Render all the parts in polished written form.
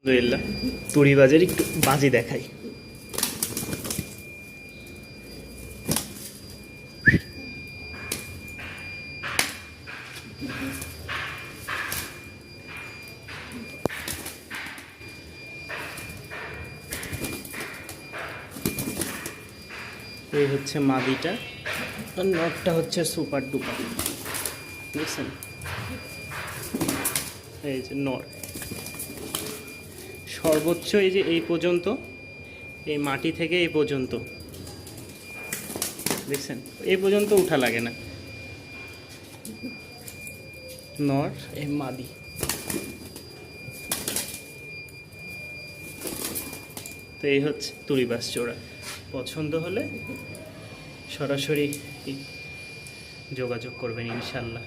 আলহামদুলিল্লাহ, তুড়ি বাজের একটু বাজি দেখাই। এই হচ্ছে মাদিটা, আর নটটা হচ্ছে সুপার ডুপার, বুঝছেন? এই যে নট সর্বোচ্চ এই যে এই পর্যন্ত, এই মাটি থেকে এই পর্যন্ত, দেখছেন? এই পর্যন্ত উঠা লাগে না। নট এই মাদি। তো এই হচ্ছে তুড়িবাস জোড়া। পছন্দ হলে সরাসরি যোগাযোগ করবেন ইনশাল্লাহ।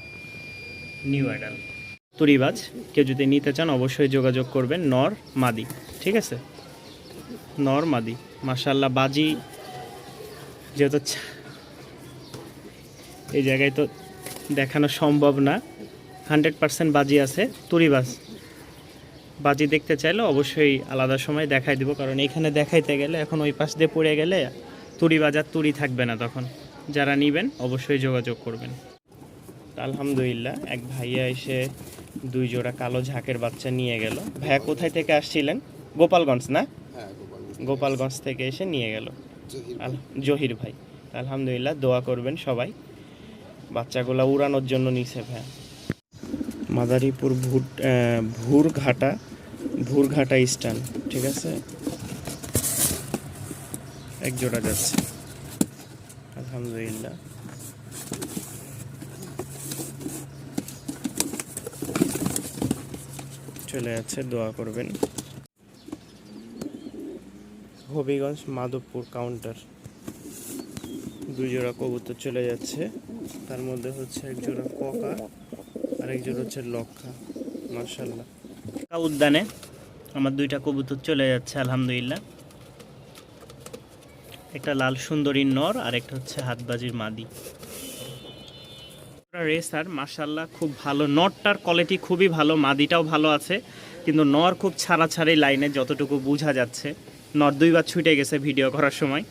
নিউ অ্যাডাল তুড়িবাজ কেউ যদি নিতে চান অবশ্যই যোগাযোগ করবেন। নর মাদি, ঠিক আছে? নর মাদি মাশাল্লাহ। বাজি যেহেতু এই জায়গায় তো দেখানো সম্ভব না, 100% বাজি আছে। তুড়িবাজ বাজি দেখতে চাইলে অবশ্যই আলাদা সময় দেখাই দিব, কারণ এখানে দেখাইতে গেলে এখন ওই পাশ দিয়ে পড়ে গেলে তুড়ি বাজার তুড়ি থাকবে না তখন। যারা নেবেন অবশ্যই যোগাযোগ করবেন। আলহামদুলিল্লাহ, এক ভাইয়া এসে 2 জোড়া কালো ঝাঁকের বাচ্চা নিয়ে গেল। ভাইয়া কোথায় থেকে আসছিলেন? গোপালগঞ্জ না? গোপালগঞ্জ থেকে এসে নিয়ে গেল জহির ভাই। আলহামদুলিল্লাহ, দোয়া করবেন সবাই। বাচ্চাগুলো উড়ানোর জন্য নিছে ভাইয়া। মাদারীপুর ভুরঘাটা স্ট্যান্ড, ঠিক আছে? এক জোড়া যাচ্ছে আলহামদুলিল্লাহ। চলে যাচ্ছে, দোয়া করবেন। হবিগঞ্জ মাধবপুর কাউন্টার 2 জোড়া কবুতর চলে যাচ্ছে। তার মধ্যে হচ্ছে এক জোড়া ককা আর এক জোড়া হচ্ছে লক্ষা। মাশাআল্লাহ, উদ্যানে আমার 2টা কবুতর চলে যাচ্ছে আলহামদুলিল্লাহ। একটা লাল সুন্দরীর নর আর একটা হচ্ছে হাতবাজির মাদি। রেসার মাশাআল্লাহ খুব ভালো। নরটার কোয়ালিটি খুবই ভালো, মাদিটাও ভালো আছে, কিন্তু নর খুব ছাড়াছাড়ি লাইনে যতটুকু বোঝা যাচ্ছে। নর 2 বার ছুটে গেছে ভিডিও করার সময়।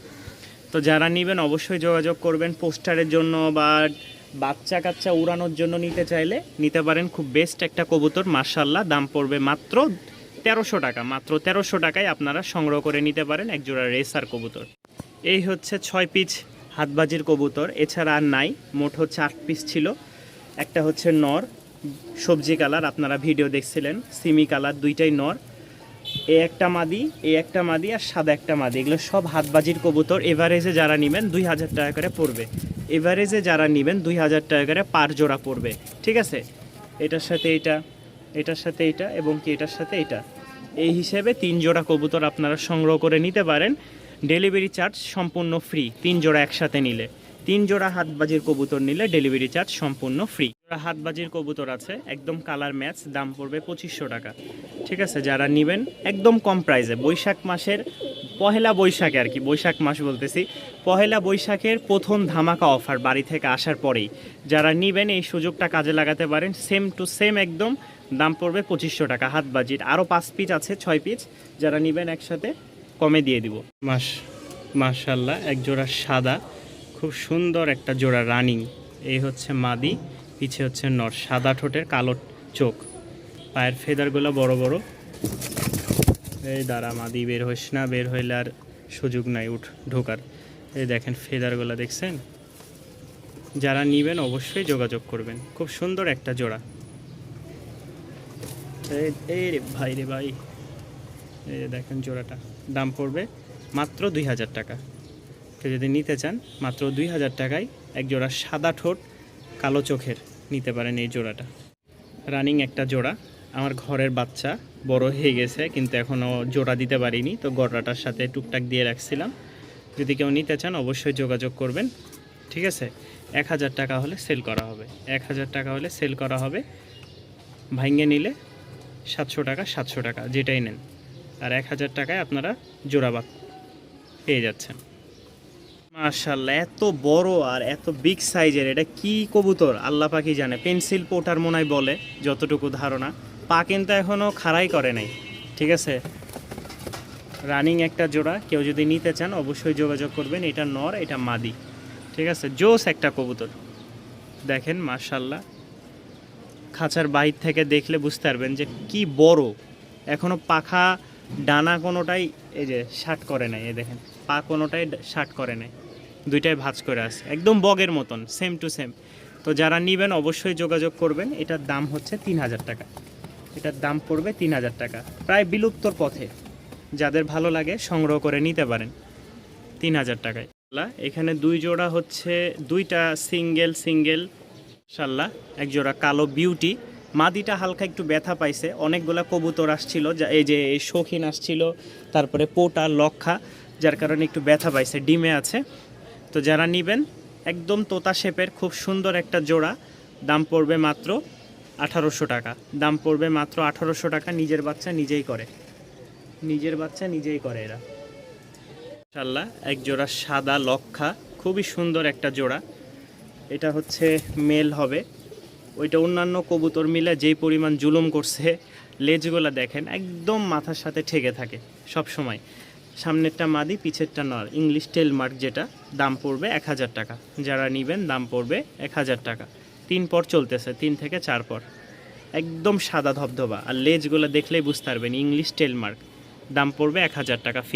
তো যারা নেবেন অবশ্যই যোগাযোগ করবেন। পোস্টারের জন্য বা বাচ্চা কাচ্চা উড়ানোর জন্য নিতে চাইলে নিতে পারেন। খুব বেস্ট একটা কবুতর মাশাআল্লাহ। দাম পড়বে মাত্র 1300 টাকা। মাত্র 1300 টাকায় আপনারা সংগ্রহ করে নিতে পারেন এক জোড়া রেসার কবুতর। এই হচ্ছে 6 পিস হাতবাজির কবুতর, এছাড়া আর নাই। মোট হচ্ছে 8 পিস ছিল। একটা হচ্ছে নর সবজি কালার, আপনারা ভিডিও দেখছিলেন, সিমি কালার, 2টাই নর। এ একটা মাদি আর সাদা একটা মাদি। এগুলো সব হাতবাজির কবুতর। এভারেজে যারা নেবেন 2000 টাকা করে পড়বে। এভারেজে যারা নেবেন 2000 টাকা করে পার জোড়া পড়বে, ঠিক আছে? এটার সাথে এইটা, এটার সাথে এইটা এবং কি এটার সাথে এইটা, এই হিসেবে 3 জোড়া কবুতর আপনারা সংগ্রহ করে নিতে পারেন। ডেলিভারি চার্জ সম্পূর্ণ ফ্রি। 3 জোড়া একসাথে নিলে, 3 জোড়া হাতবাজির কবুতর নিলে ডেলিভারি চার্জ সম্পূর্ণ ফ্রি। হাতবাজির কবুতর আছে একদম কালার ম্যাচ, দাম পড়বে 2500 টাকা, ঠিক আছে? যারা নেবেন একদম কম প্রাইসে, বৈশাখ মাসের পহেলা বৈশাখে আর কি, বৈশাখ মাস বলতেছি, পহেলা বৈশাখের প্রথম ধামাকা অফার বাড়ি থেকে আসার পরেই যারা নেবেন এই সুযোগটা কাজে লাগাতে পারেন। সেম টু সেম একদম দাম পড়বে 2500 টাকা হাতবাজির। আরও 5 পিস আছে, 6 পিস, যারা নেবেন একসাথে কমে দিয়ে দিব। মাশাআল্লাহ, এক জোড়া সাদা, খুব সুন্দর একটা জোড়া রানিং। এই হচ্ছে মাদি, পিছে হচ্ছে নর, সাদা ঠোঁটের কালো চোখ, পায়ের ফেদারগুলো বড় বড়। এই দাঁড়া মাদি, বের হইস না, বের হইলে আর সুযোগ নাই ঢোকার। এই দেখেন ফেদারগুলো দেখছেন? যারা নেবেন অবশ্যই যোগাযোগ করবেন। খুব সুন্দর একটা জোড়া। এই রে ভাই, এই দেখেন জোড়াটা, দাম পড়বে মাত্র 2000 টাকা। কেউ যদি নিতে চান মাত্র 2000 টাকায় এক জোড়া সাদা ঠোঁট কালো চোখের নিতে পারেন এই জোড়াটা। রানিং একটা জোড়া। আমার ঘরের বাচ্চা বড় হয়ে গেছে, কিন্তু এখনও জোড়া দিতে পারিনি, তো গড়াটার সাথে টুকটাক দিয়ে রাখছিলাম। যদি কেউ নিতে চান অবশ্যই যোগাযোগ করবেন, ঠিক আছে? 1000 টাকা হলে সেল করা হবে, 1000 টাকা হলে সেল করা হবে। ভাঙ্গে নিলে 700 টাকা যেটাই নেন, আর 1000 টাকায় আপনারা জোড়া পেয়ে যাচ্ছেন। মাশাআল্লাহ, এত বড় আর এত বিগ সাইজের এটা কি কবুতর আল্লাহ পাকই জানে। পেন্সিল পোটার মনে হয় বলে, যতটুকু ধারণা। পা কিন্তু এখনও খাড়াই করে নাই, ঠিক আছে, রানিং একটা জোড়া, কেউ যদি নিতে চান অবশ্যই যোগাযোগ করবেন। এটা নর, এটা মাদি, ঠিক আছে, জোস একটা কবুতর। দেখেন মাশাল্লাহ, খাঁচার বাহির থেকে দেখলে বুঝতে পারবেন যে কি বড়। এখনও পাখা ডানা কোনোটাই এই যে শার্ট করে নাই, এই দেখেন পা কোনোটাই শার্ট করে নাই, দুইটাই ভাঁজ করে আছে, একদম বগের মতন সেম টু সেম। তো যারা নেবেন অবশ্যই যোগাযোগ করবেন। এটার দাম হচ্ছে 3000 টাকা, এটার দাম পড়বে 3000 টাকা, প্রায় বিলুপ্তর পথে। যাদের ভালো লাগে সংগ্রহ করে নিতে পারেন 3000 টাকায়। এখানে দুই জোড়া হচ্ছে, দুইটা সিঙ্গেল ইনশাল্লাহ, এক জোড়া কালো বিউটি। মাদিটা হালকা একটু ব্যথা পাইছে, অনেকগুলা কবুতর আসছিল, এই যে শৌখিন আসছিল, তারপরে পোটা লক্ষা, যার কারণে একটু ব্যথা পাইছে, ডিমে আছে। তো যারা নেবেন একদম তোতা শেপের খুব সুন্দর একটা জোড়া, দাম পড়বে মাত্র 1800 টাকা, দাম পড়বে মাত্র 1800 টাকা। নিজের বাচ্চা নিজেই করে, এরা ইনশাল্লাহ। এক জোড়া সাদা লক্ষা, খুবই সুন্দর একটা জোড়া। এটা হচ্ছে মেল হবে। ওইটা অন্যান্য কবুতর মিলে যেই পরিমাণ জুলুম করছে, লেজগুলো দেখেন একদম মাথার সাথে ঠেকে থাকে সব সময়। সামনেরটা মাদি, পিছেরটা নর, ইংলিশ টেল মার্ক যেটা, দাম পড়বে 1000 টাকা। যারা নেবেন দাম পড়বে 1000 টাকা। 3 পর চলতেছে, 3 থেকে 4 পর, একদম সাদা ধবধবা, আর লেজগুলো দেখলেই বুঝতে পারবেন ইংলিশ টেল মার্ক। দাম পড়বে 1000 টাকা ফিক্স।